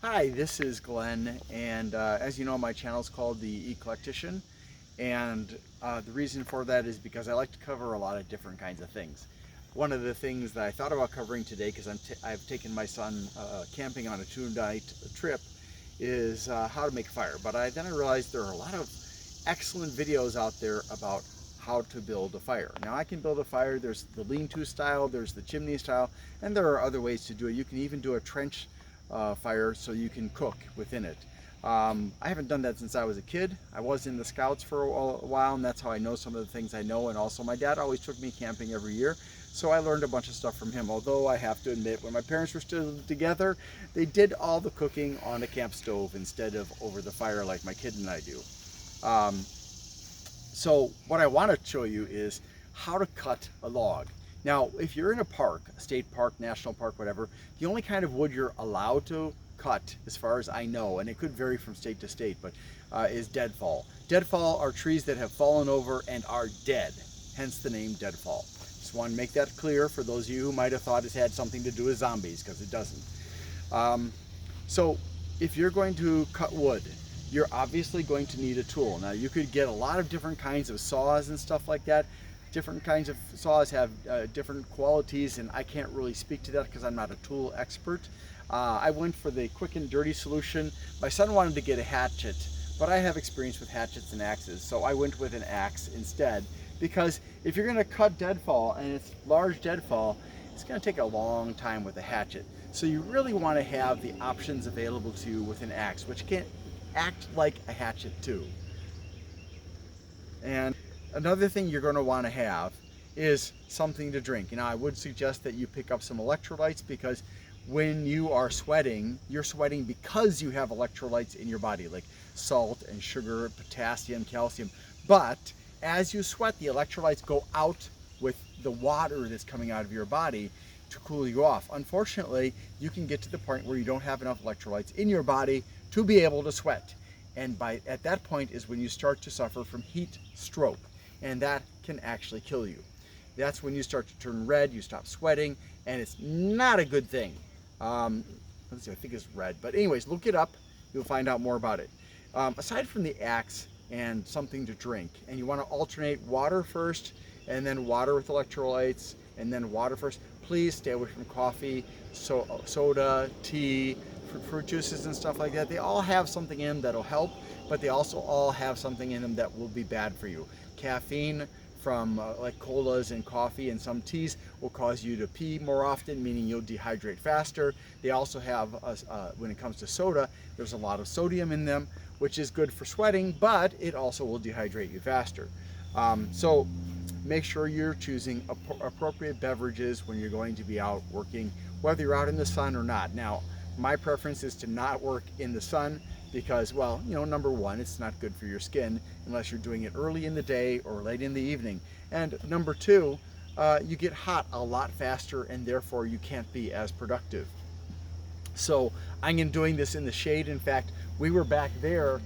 Hi, this is Glenn, and as you know, my channel is called the Eclectician, and the reason for that is because I like to cover a lot of different kinds of things. One of the things that I thought about covering today, because I've taken my son camping on a 2-night trip, is how to make a fire. But then I realized there are a lot of excellent videos out there about how to build a fire. Now I can build a fire. There's the lean-to style, there's the chimney style, and there are other ways to do it. You can even do a trench fire so you can cook within it. I haven't done that since I was a kid. I was in the Scouts for a while, and that's how I know some of the things I know. And also my dad always took me camping every year, so I learned a bunch of stuff from him. Although I have to admit, when my parents were still together, they did all the cooking on the camp stove instead of over the fire like my kid and I do. Um, so what I want to show you is how to cut a log. Now, if you're in a park, a state park, national park, whatever, the only kind of wood you're allowed to cut, as far as I know, and it could vary from state to state, but is deadfall. Deadfall are trees that have fallen over and are dead, hence the name deadfall. Just want to make that clear for those of you who might have thought it had something to do with zombies, because it doesn't. Um, so if you're going to cut wood, you're obviously going to need a tool. Now you could get a lot of different kinds of saws and stuff like that. Different kinds of saws have different qualities, and I can't really speak to that because I'm not a tool expert. I went for the quick and dirty solution. My son wanted to get a hatchet, but I have experience with hatchets and axes, so I went with an axe instead, because if you're going to cut deadfall, and it's large deadfall, it's going to take a long time with a hatchet. So you really want to have the options available to you with an axe, which can act like a hatchet too. And another thing you're going to want to have is something to drink. I would suggest that you pick up some electrolytes, because when you are sweating, you're sweating because you have electrolytes in your body, like salt and sugar, potassium, calcium. But as you sweat, the electrolytes go out with the water that's coming out of your body to cool you off. Unfortunately, you can get to the point where you don't have enough electrolytes in your body to be able to sweat. And at that point is when you start to suffer from heat stroke, and that can actually kill you. That's when you start to turn red, you stop sweating, and it's not a good thing. Let's see, I think it's red, but anyways, look it up, you'll find out more about it. Aside from the axe and something to drink, and you want to alternate water first, and then water with electrolytes, and then water first, please stay away from coffee, soda, tea, fruit juices and stuff like that. They all have something in them that'll help, but they also all have something in them that will be bad for you. Caffeine from like colas and coffee and some teas will cause you to pee more often, meaning you'll dehydrate faster. They also have, when it comes to soda, there's a lot of sodium in them, which is good for sweating, but it also will dehydrate you faster. So make sure you're choosing appropriate beverages when you're going to be out working, whether you're out in the sun or not. Now, my preference is to not work in the sun because, well, number one, it's not good for your skin unless you're doing it early in the day or late in the evening. And number two, you get hot a lot faster, and therefore you can't be as productive. So I'm doing this in the shade. In fact, we were back there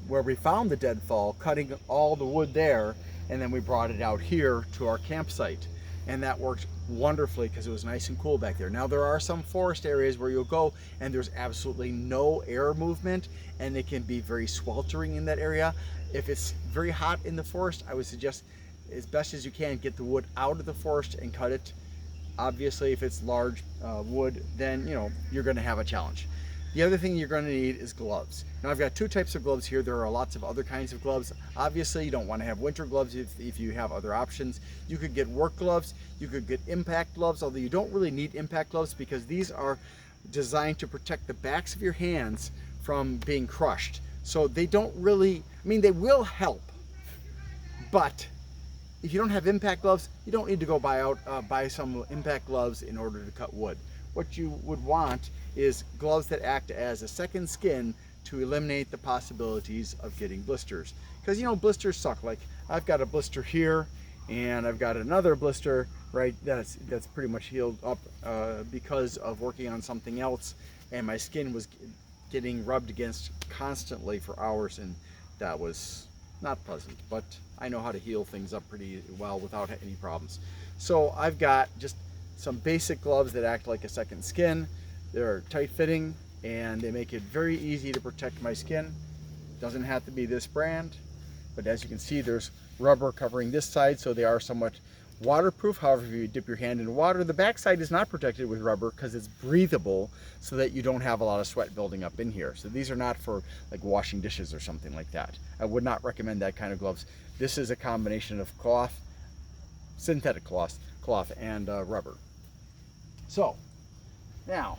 where we found the deadfall, cutting all the wood there, and then we brought it out here to our campsite. And that worked wonderfully because it was nice and cool back there. Now there are some forest areas where you'll go and there's absolutely no air movement, and it can be very sweltering in that area. If it's very hot in the forest, I would suggest as best as you can get the wood out of the forest and cut it. Obviously, if it's large wood, then you're going to have a challenge. The other thing you're going to need is gloves. Now I've got two types of gloves here. There are lots of other kinds of gloves. Obviously you don't want to have winter gloves if you have other options. You could get work gloves, you could get impact gloves, although you don't really need impact gloves because these are designed to protect the backs of your hands from being crushed. So they don't really, they will help, but if you don't have impact gloves, you don't need to go buy some impact gloves in order to cut wood. What you would want is gloves that act as a second skin to eliminate the possibilities of getting blisters. Because blisters suck. Like I've got a blister here, and I've got another blister right that's pretty much healed up because of working on something else, and my skin was getting rubbed against constantly for hours, and that was not pleasant, but I know how to heal things up pretty well without any problems. So I've got just some basic gloves that act like a second skin. They're tight fitting, and they make it very easy to protect my skin. Doesn't have to be this brand, but as you can see, there's rubber covering this side, so they are somewhat waterproof. However, if you dip your hand in water, the back side is not protected with rubber because it's breathable, so that you don't have a lot of sweat building up in here. So these are not for like washing dishes or something like that. I would not recommend that kind of gloves. This is a combination of cloth, synthetic cloth and rubber. So now,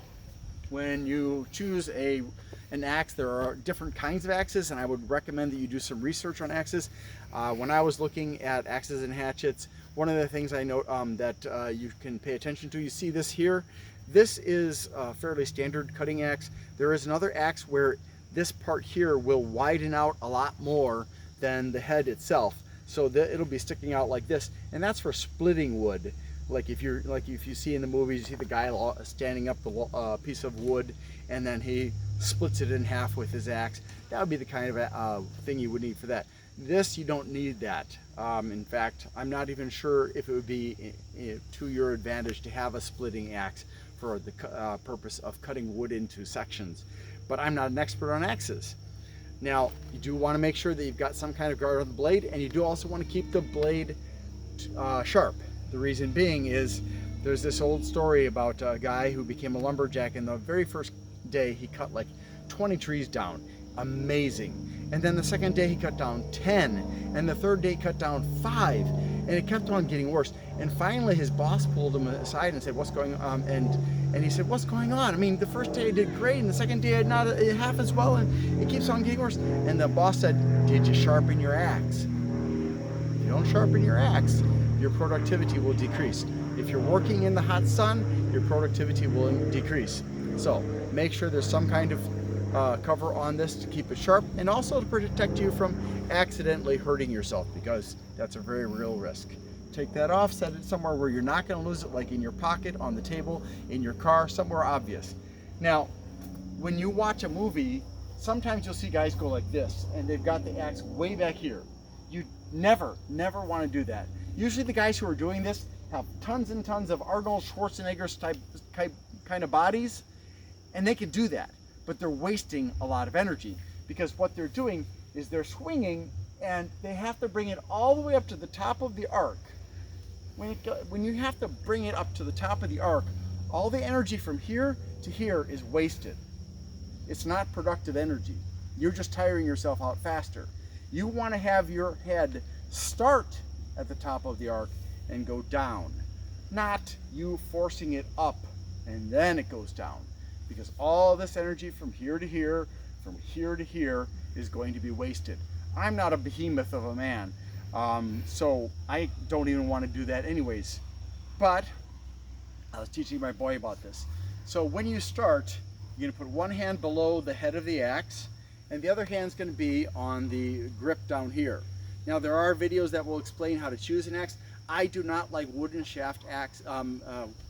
when you choose an axe, there are different kinds of axes, and I would recommend that you do some research on axes. When I was looking at axes and hatchets, one of the things I note that you can pay attention to, you see this here. This is a fairly standard cutting axe. There is another axe where this part here will widen out a lot more than the head itself, so that it'll be sticking out like this, and that's for splitting wood. Like if you see in the movies, you see the guy standing up the piece of wood, and then he splits it in half with his axe. That would be the kind of thing you would need for that. This, you don't need that. In fact, I'm not even sure if it would be to your advantage to have a splitting axe for the purpose of cutting wood into sections. But I'm not an expert on axes. Now, you do want to make sure that you've got some kind of guard on the blade, and you do also want to keep the blade sharp. The reason being is there's this old story about a guy who became a lumberjack, and the very first day he cut like 20 trees down. Amazing. And then the second day he cut down 10, and the third day he cut down 5, and it kept on getting worse. And finally his boss pulled him aside and said, what's going on? And he said, what's going on? I mean, the first day I did great, and the second day I did not half as well, and it keeps on getting worse. And the boss said, did you sharpen your axe? If you don't sharpen your axe, your productivity will decrease. If you're working in the hot sun, your productivity will decrease. So make sure there's some kind of cover on this to keep it sharp, and also to protect you from accidentally hurting yourself, because that's a very real risk. Take that off, set it somewhere where you're not going to lose it, like in your pocket, on the table, in your car, somewhere obvious. Now, when you watch a movie, sometimes you'll see guys go like this, and they've got the axe way back here. You never want to do that. Usually the guys who are doing this have tons and tons of Arnold Schwarzenegger type kind of bodies, and they can do that, but they're wasting a lot of energy, because what they're doing is they're swinging, and they have to bring it all the way up to the top of the arc. When you have to bring it up to the top of the arc, all the energy from here to here is wasted. It's not productive energy. You're just tiring yourself out faster. You want to have your head start at the top of the arc and go down, not you forcing it up and then it goes down, because all this energy from here to here, from here to here, is going to be wasted. I'm not a behemoth of a man, so I don't even want to do that anyways. But I was teaching my boy about this. So when you start, you're going to put one hand below the head of the axe, and the other hand's going to be on the grip down here. Now, there are videos that will explain how to choose an axe. I do not like wooden shaft axe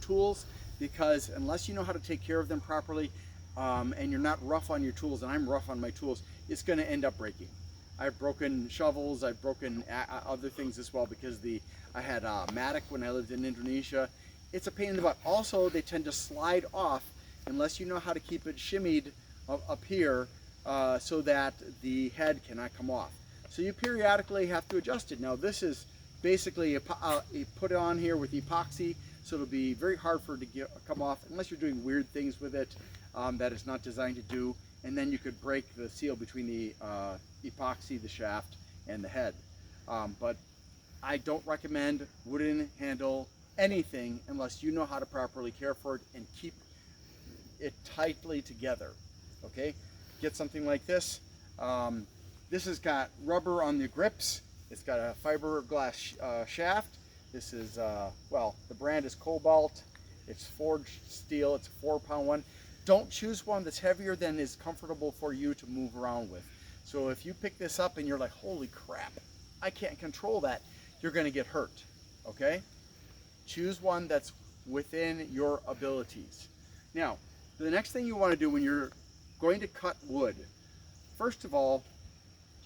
tools, because unless you know how to take care of them properly, and you're not rough on your tools, and I'm rough on my tools, it's going to end up breaking. I've broken shovels, I've broken other things as well, because I had a mattock when I lived in Indonesia. It's a pain in the butt. Also, they tend to slide off unless you know how to keep it shimmied up here, so that the head cannot come off. So you periodically have to adjust it. Now, this is basically you put it on here with epoxy, so it'll be very hard for it to come off unless you're doing weird things with it that it's not designed to do. And then you could break the seal between the epoxy, the shaft, and the head. But I don't recommend wooden handle anything unless you know how to properly care for it and keep it tightly together. Okay, get something like this. This has got rubber on the grips. It's got a fiberglass shaft. This is, well, the brand is Cobalt. It's forged steel. It's a 4-pound one. Don't choose one that's heavier than is comfortable for you to move around with. So if you pick this up and you're like, holy crap, I can't control that, you're going to get hurt. Okay? Choose one that's within your abilities. Now, the next thing you want to do when you're going to cut wood, first of all,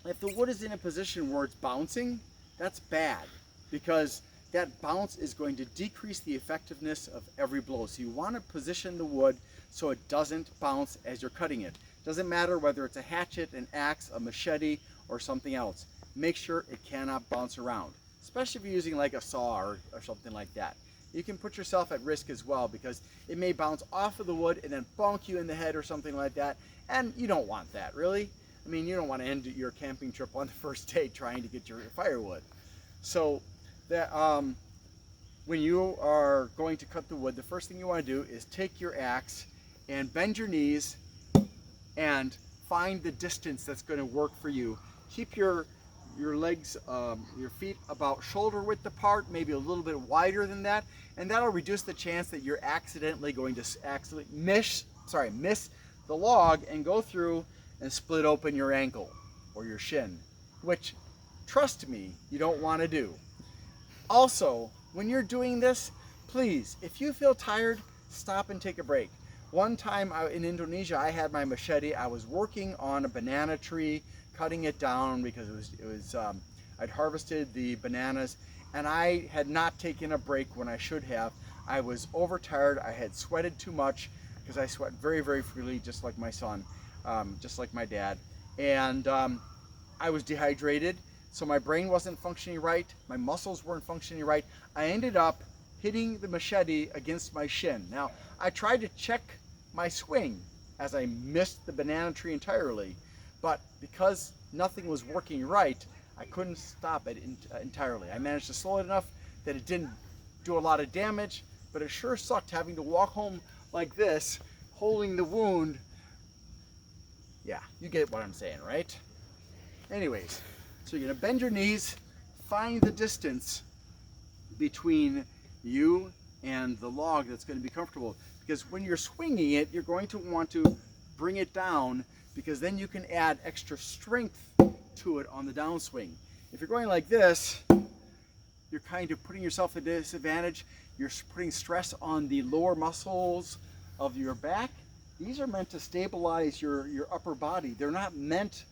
if the wood is in a position where it's bouncing, that's bad, because that bounce is going to decrease the effectiveness of every blow. So you want to position the wood so it doesn't bounce as you're cutting it. Doesn't matter whether it's a hatchet, an axe, a machete, or something else. Make sure it cannot bounce around, especially if you're using like a saw or something like that. You can put yourself at risk as well because it may bounce off of the wood and then bonk you in the head or something like that, and you don't want that, really. I mean, you don't want to end your camping trip on the first day trying to get your firewood. So that when you are going to cut the wood, the first thing you want to do is take your axe and bend your knees and find the distance that's going to work for you. Keep your legs, your feet about shoulder width apart, maybe a little bit wider than that, and that'll reduce the chance that you're accidentally going to miss the log and go through and split open your ankle or your shin, which, trust me, you don't want to do. Also, when you're doing this, please, if you feel tired, stop and take a break. One time in Indonesia, I had my machete. I was working on a banana tree, cutting it down because I'd harvested the bananas, and I had not taken a break when I should have. I was overtired. I had sweated too much because I sweat very, very freely, just like my son, just like my dad. And I was dehydrated, so my brain wasn't functioning right. My muscles weren't functioning right. I ended up hitting the machete against my shin. Now, I tried to check my swing as I missed the banana tree entirely, but because nothing was working right, I couldn't stop it entirely. I managed to slow it enough that it didn't do a lot of damage, but it sure sucked having to walk home like this, holding the wound. Yeah, you get what I'm saying, right? Anyways, so you're gonna bend your knees, find the distance between you and the log that's going to be comfortable, because when you're swinging it, you're going to want to bring it down, because then you can add extra strength to it on the downswing. If you're going like this, you're kind of putting yourself at a disadvantage. You're putting stress on the lower muscles of your back. These are meant to stabilize your upper body. They're not meant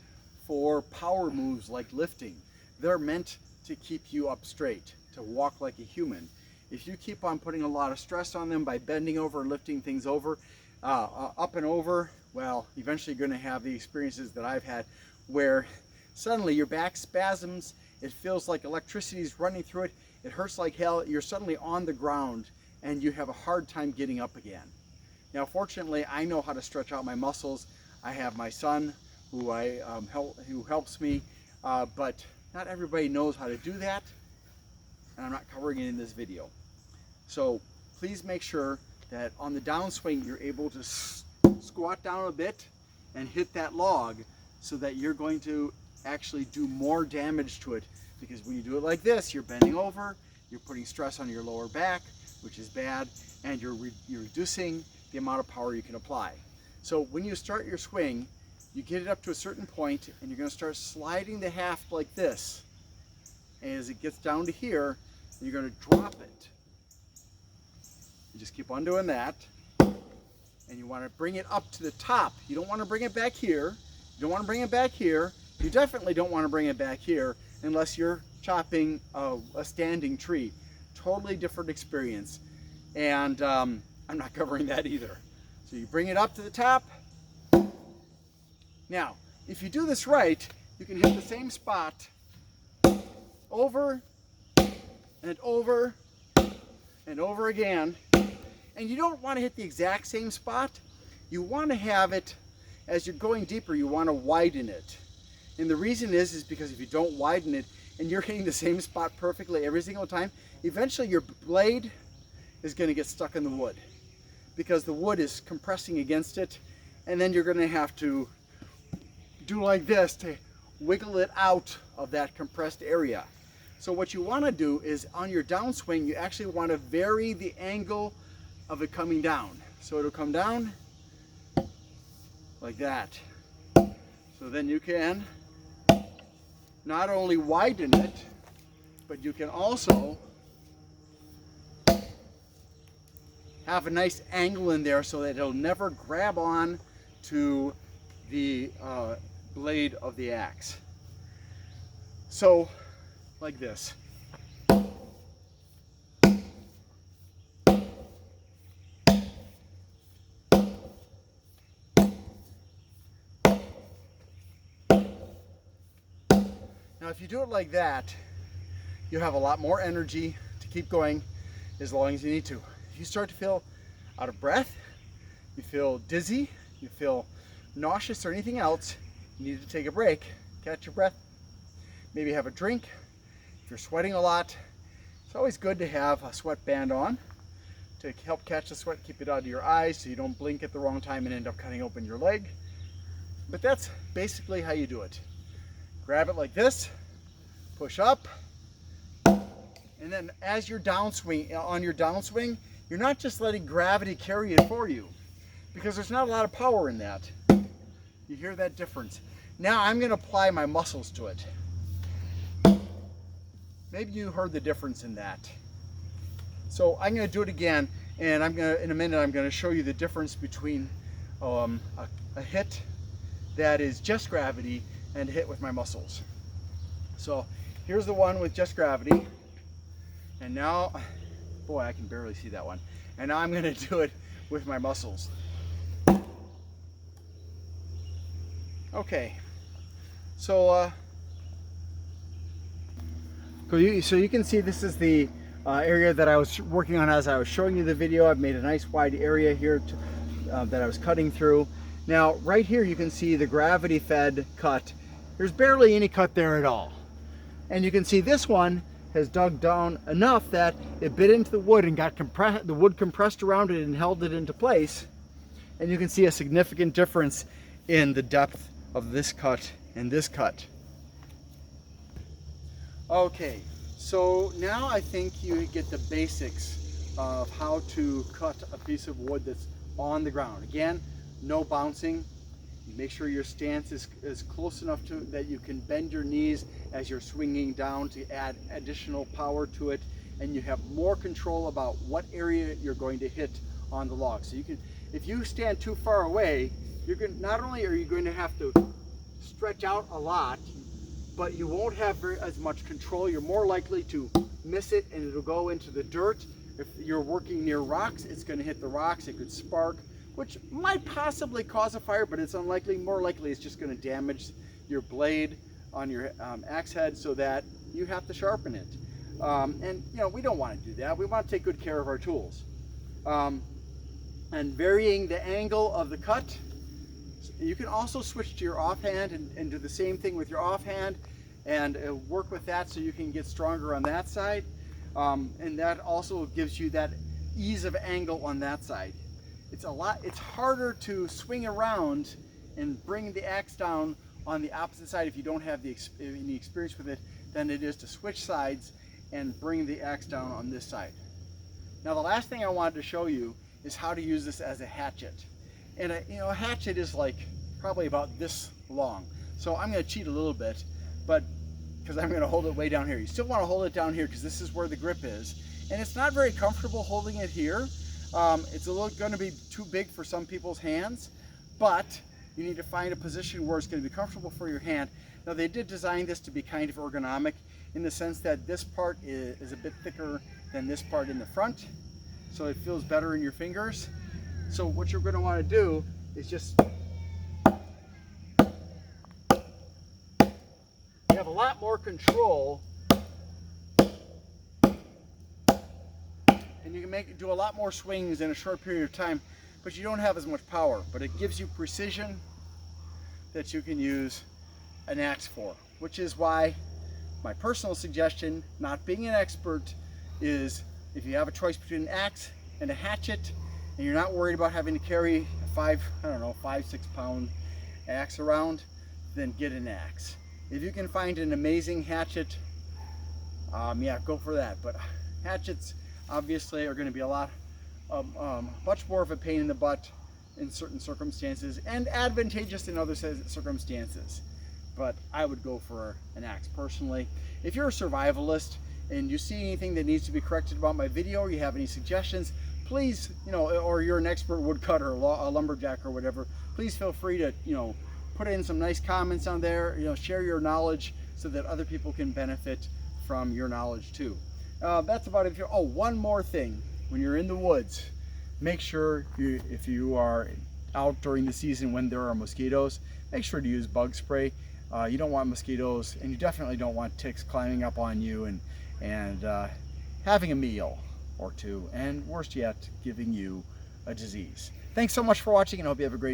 for power moves like lifting. They're meant to keep you up straight, to walk like a human. If you keep on putting a lot of stress on them by bending over and lifting things over, up and over, well, eventually you're going to have the experiences that I've had where suddenly your back spasms, it feels like electricity is running through it, it hurts like hell, you're suddenly on the ground and you have a hard time getting up again. Now, fortunately, I know how to stretch out my muscles. I have my son who who helps me, but not everybody knows how to do that, and I'm not covering it in this video. So please make sure that on the downswing you're able to squat down a bit and hit that log, so that you're going to actually do more damage to it, because when you do it like this, you're bending over, you're putting stress on your lower back, which is bad, and you're reducing the amount of power you can apply. So when you start your swing, you get it up to a certain point and you're going to start sliding the haft like this. And as it gets down to here, you're going to drop it. You just keep on doing that. And you want to bring it up to the top. You don't want to bring it back here. You don't want to bring it back here. You definitely don't want to bring it back here unless you're chopping a standing tree. Totally different experience. And I'm not covering that either. So you bring it up to the top. Now, if you do this right, you can hit the same spot over and over and over again. And you don't want to hit the exact same spot. You want to have it, as you're going deeper, you want to widen it. And the reason is because if you don't widen it and you're hitting the same spot perfectly every single time, eventually your blade is going to get stuck in the wood, because the wood is compressing against it, and then you're going to have to do like this to wiggle it out of that compressed area. So what you want to do is on your downswing, you actually want to vary the angle of it coming down. So it'll come down like that. So then you can not only widen it, but you can also have a nice angle in there so that it'll never grab on to the blade of the axe. So, like this. Now if you do it like that, you'll have a lot more energy to keep going as long as you need to. If you start to feel out of breath, you feel dizzy, you feel nauseous or anything else, you need to take a break, catch your breath, maybe have a drink. If you're sweating a lot, it's always good to have a sweatband on to help catch the sweat, keep it out of your eyes so you don't blink at the wrong time and end up cutting open your leg. But that's basically how you do it. Grab it like this, push up, and then as you're downswing, on your downswing, you're not just letting gravity carry it for you, because there's not a lot of power in that. You hear that difference? Now I'm going to apply my muscles to it. Maybe you heard the difference in that. So I'm going to do it again, and in a minute I'm going to show you the difference between a hit that is just gravity and a hit with my muscles. So here's the one with just gravity, and now, boy, I can barely see that one. And now I'm going to do it with my muscles. Okay, so you can see this is the area that I was working on as I was showing you the video. I've made a nice wide area here that I was cutting through. Now right here you can see the gravity fed cut. There's barely any cut there at all. And you can see this one has dug down enough that it bit into the wood and got the wood compressed around it and held it into place. And you can see a significant difference in the depth of this cut and this cut. Okay, so now I think you get the basics of how to cut a piece of wood that's on the ground. Again, no bouncing. Make sure your stance is close enough to that you can bend your knees as you're swinging down to add additional power to it, and you have more control about what area you're going to hit on the log. So you can, if you stand too far away, not only are you going to have to stretch out a lot, but you won't have as much control. You're more likely to miss it and it'll go into the dirt. If you're working near rocks, it's going to hit the rocks. It could spark, which might possibly cause a fire, but it's unlikely. More likely it's just going to damage your blade on your axe head so that you have to sharpen it. And you know, we don't want to do that. We want to take good care of our tools. And varying the angle of the cut, you can also switch to your offhand and do the same thing with your offhand and work with that so you can get stronger on that side. And that also gives you that ease of angle on that side. It's harder to swing around and bring the axe down on the opposite side if you don't have any experience with it than it is to switch sides and bring the axe down on this side. Now the last thing I wanted to show you is how to use this as a hatchet. And a hatchet is like probably about this long. So I'm going to cheat a little bit, but because I'm going to hold it way down here. You still want to hold it down here because this is where the grip is. And it's not very comfortable holding it here. It's going to be too big for some people's hands, but you need to find a position where it's going to be comfortable for your hand. Now they did design this to be kind of ergonomic in the sense that this part is a bit thicker than this part in the front, so it feels better in your fingers. So what you're going to want to do is just, you have a lot more control and you can do a lot more swings in a short period of time, but you don't have as much power. But it gives you precision that you can use an axe for, which is why my personal suggestion, not being an expert, is if you have a choice between an axe and a hatchet, and you're not worried about having to carry a 5-6 pound axe around, then get an axe. If you can find an amazing hatchet, yeah, go for that. But hatchets obviously are going to be a lot, much more of a pain in the butt in certain circumstances and advantageous in other circumstances. But I would go for an axe personally. If you're a survivalist and you see anything that needs to be corrected about my video, or you have any suggestions, please, or you're an expert woodcutter, a lumberjack or whatever, please feel free to, put in some nice comments on there, share your knowledge so that other people can benefit from your knowledge too. That's about it. Oh, one more thing. When you're in the woods, make sure if you are out during the season when there are mosquitoes, make sure to use bug spray. You don't want mosquitoes, and you definitely don't want ticks climbing up on you and having a meal or two, and worst yet, giving you a disease. Thanks so much for watching, and I hope you have a great